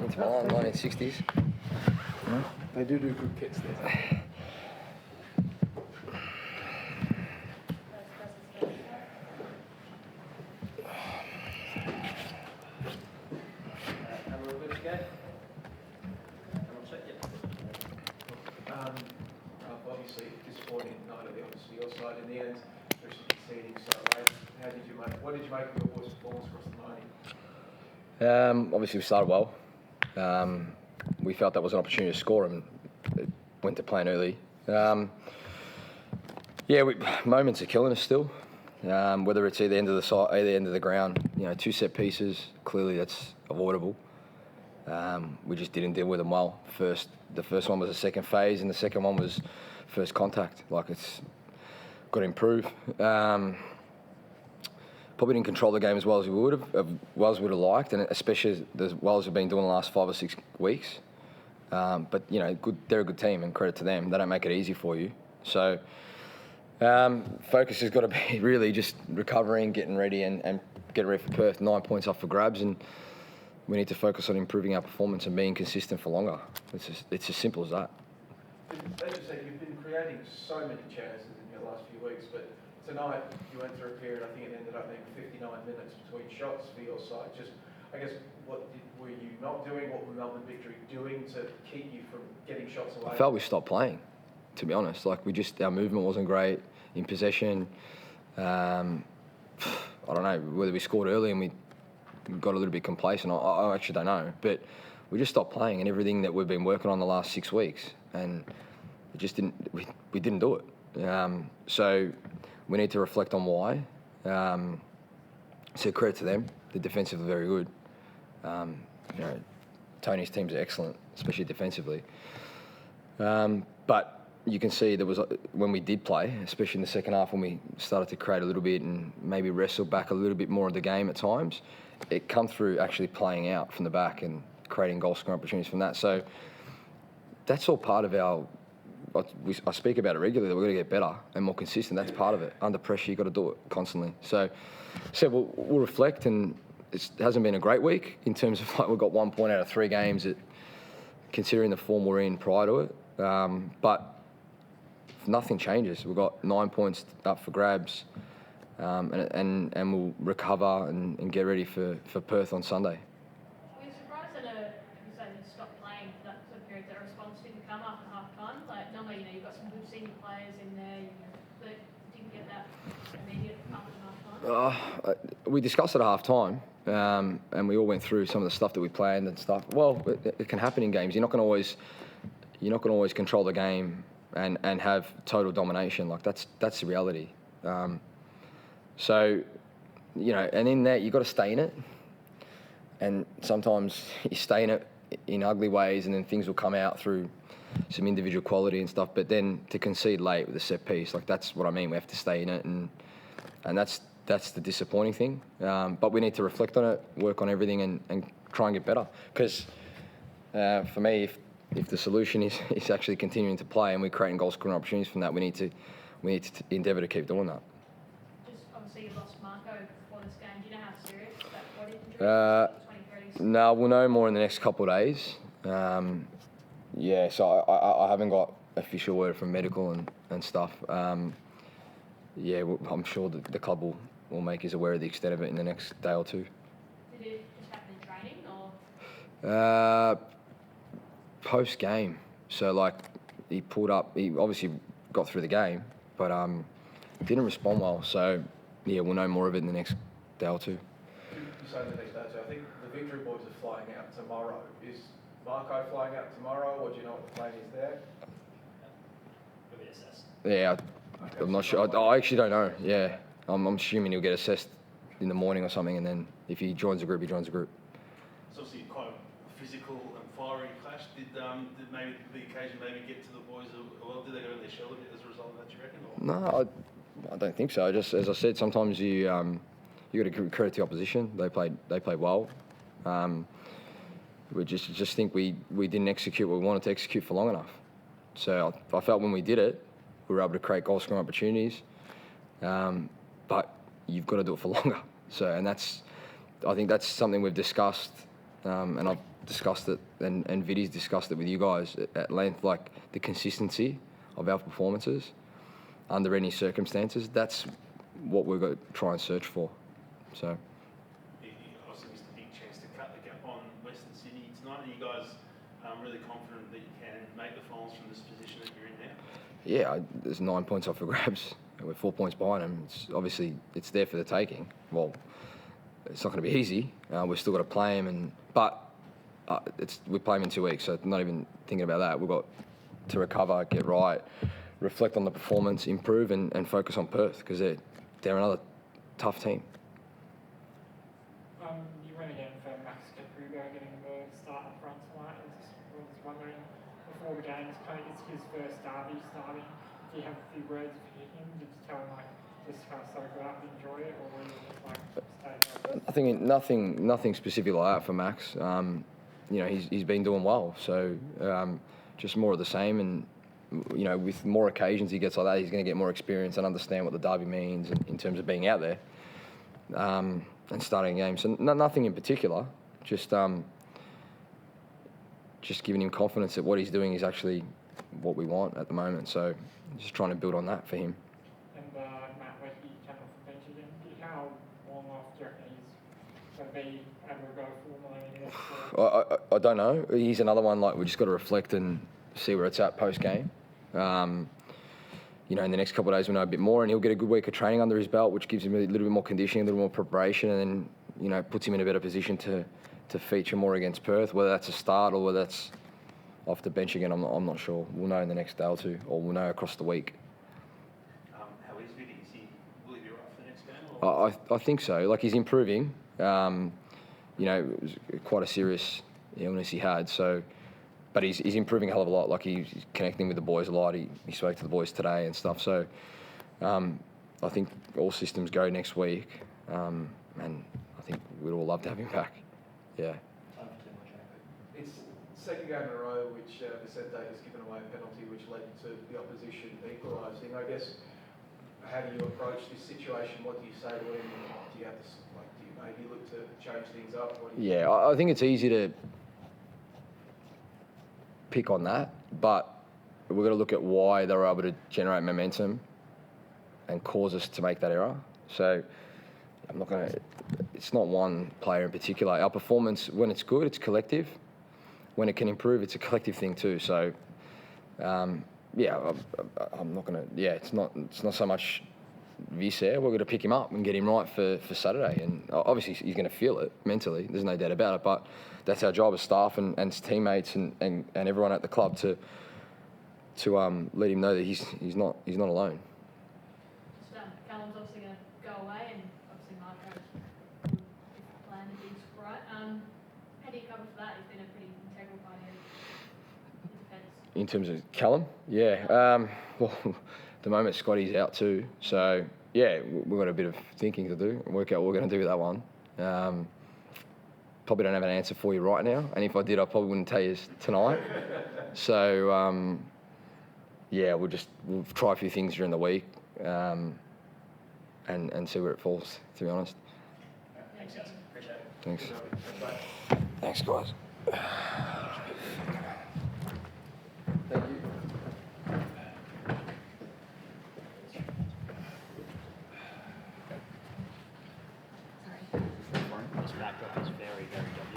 Into Milan, 1960s. They do good kits there. And we're good to go. And I'll check it. Obviously, disappointing night at the office for your side in the end, especially conceding so late. What did you make of your boys' performance across the 90? Obviously, we started well. We felt that was an opportunity to score and it went to plan early. Moments are killing us still. Whether it's either end of the ground, two set pieces, clearly that's avoidable. We just didn't deal with them well. The first one was the second phase, and the second one was first contact. It's got to improve. Probably didn't control the game as well as we would have liked, and especially as well as we've been doing the last 5 or 6 weeks. But they're a good team, and credit to them. They don't make it easy for you. So focus has got to be really just recovering, getting ready, and getting ready for Perth. 9 points up for grabs, and we need to focus on improving our performance and being consistent for longer. It's as simple as that. As you said, you've been creating so many chances in your last few weeks, but tonight you went through a period, I think it ended up being 59 minutes between shots for your side. What were you not doing? What were Melbourne Victory doing to keep you from getting shots away? I felt we stopped playing, to be honest. Our movement wasn't great in possession. I don't know whether we scored early and we got a little bit complacent. I actually don't know, but we just stopped playing, and everything that we've been working on the last 6 weeks, and it just didn't. We didn't do it. So we need to reflect on why. So credit to them. The defensive are very good. Tony's teams are excellent, especially defensively. But you can see there was, when we did play, especially in the second half, when we started to create a little bit and maybe wrestle back a little bit more of the game at times, it come through actually playing out from the back and creating goal scoring opportunities from that. So that's all part of our. I speak about it regularly. We've got to get better and more consistent. That's part of it. Under pressure, you've got to do it constantly. So we'll reflect, and it hasn't been a great week in terms of we've got 1 point out of 3 games, considering the form we're in prior to it. But nothing changes. We've got 9 points up for grabs, and we'll recover and get ready for Perth on Sunday. Were you surprised that you say you stopped playing for that sort of period, that response didn't come after half time? Normally, you've got some good senior players in there, but didn't get that immediate after half time? We discussed it at half time, and we all went through some of the stuff that we planned and stuff. Well, it can happen in games. You're not going to always control the game and have total domination. That's the reality. So, and in that you've got to stay in it. And sometimes you stay in it in ugly ways, and then things will come out through some individual quality and stuff. But then to concede late with a set piece, that's what I mean. We have to stay in it, and that's the disappointing thing. But we need to reflect on it, work on everything, and try and get better. Because for me, if the solution is actually continuing to play and we're creating goal scoring opportunities from that, we need to endeavour to keep doing that. Just obviously you lost Marco before this game. Do you know how serious that body injury is? No, we'll know more in the next couple of days. So I haven't got official word from medical and stuff. I'm sure the club will make us aware of the extent of it in the next day or two. Did it just happen in training, or? Post game. So he pulled up. He obviously got through the game, but didn't respond well. So we'll know more of it in the next day or two. You say the next day or two. I think the Victory boys are flying out tomorrow. Is Marco flying out tomorrow, or do you know what the plan is there? Will be assessed. Yeah, I'm not sure. I actually don't know. Yeah, I'm assuming he'll get assessed in the morning or something, and then if he joins the group, he joins the group. It's obviously quite a physical and fiery clash. Did maybe the occasion get to the boys? Well, did they go in their shell a bit as a result of that, do you reckon? Or? No, I don't think so. Just as I said, sometimes you got to give credit to the opposition. They played well. We just think we didn't execute what we wanted to execute for long enough. So I felt when we did it, we were able to create goal scoring opportunities. But you've got to do it for longer. So, and I think that's something we've discussed, and I've discussed it, and Viddy's discussed it with you guys at length, like the consistency of our performances under any circumstances. That's what we're going to try and search for. So. You also missed a big chance to cut the gap on Western Sydney tonight. Are you guys really confident that you can make the finals from this position that you're in now? Yeah, there's 9 points up for grabs. And we're 4 points behind them. Obviously, it's there for the taking. Well, it's not going to be easy. We've still got to play them, but we play them in 2 weeks, so not even thinking about that. We've got to recover, get right, reflect on the performance, improve, and focus on Perth because they're another tough team. You went again for Max Capruga getting the start up front tonight. I was wondering, before the game, it's his first derby starting. Do you have a few words for him? Did you tell him, just kind of soak it up, enjoy it, or were you just I think nothing specific like that for Max. He's been doing well, so just more of the same. And with more occasions he gets like that, he's going to get more experience and understand what the derby means in terms of being out there and starting a game. So nothing in particular, just giving him confidence that what he's doing is actually what we want at the moment. So just trying to build on that for him. And Matt, when he came off the bench again, how long off do you reckon he's going to be able to go formally? I don't know. He's another one, we just got to reflect and see where it's at post-game. In the next couple of days we'll know a bit more, and he'll get a good week of training under his belt, which gives him a little bit more conditioning, a little more preparation, and then, puts him in a better position to feature more against Perth, whether that's a start or whether that's off the bench again. I'm not sure. We'll know in the next day or two, or we'll know across the week. How is Viddy? Will he be right for the next game? I think so. He's improving. It was quite a serious illness he had, so. But he's improving a hell of a lot. He's connecting with the boys a lot. He spoke to the boys today and stuff. So I think all systems go next week, and I think we'd all love to have him back. Yeah. It's second game in a row which Vicente has given away a penalty which led to the opposition equalising. I guess, how do you approach this situation? What do you say to him? Do you have to, do you maybe look to change things up? Yeah, I think it's easy to pick on that, but we've got to look at why they were able to generate momentum and cause us to make that error. So it's not one player in particular. Our performance, when it's good, it's collective. When it can improve, it's a collective thing too. So, I'm not going to, it's not so much Viss there. We're going to pick him up and get him right for Saturday. And obviously he's going to feel it mentally. There's no doubt about it. But that's our job as staff and as teammates and everyone at the club to let him know that he's not alone. Callum's obviously going to go away, and obviously Marco's plan to be right. How do you cover for that? He's been a pretty integral part of your defence. In terms of Callum, well, at the moment Scotty's out too, so we've got a bit of thinking to do and work out what we're going to do with that one. Probably don't have an answer for you right now, and if I did, I probably wouldn't tell you tonight. So we'll try a few things during the week and see where it falls, to be honest. Thanks, guys. Appreciate it. Thanks. Thanks, guys. Thank you. This backdrop is very, very dominant.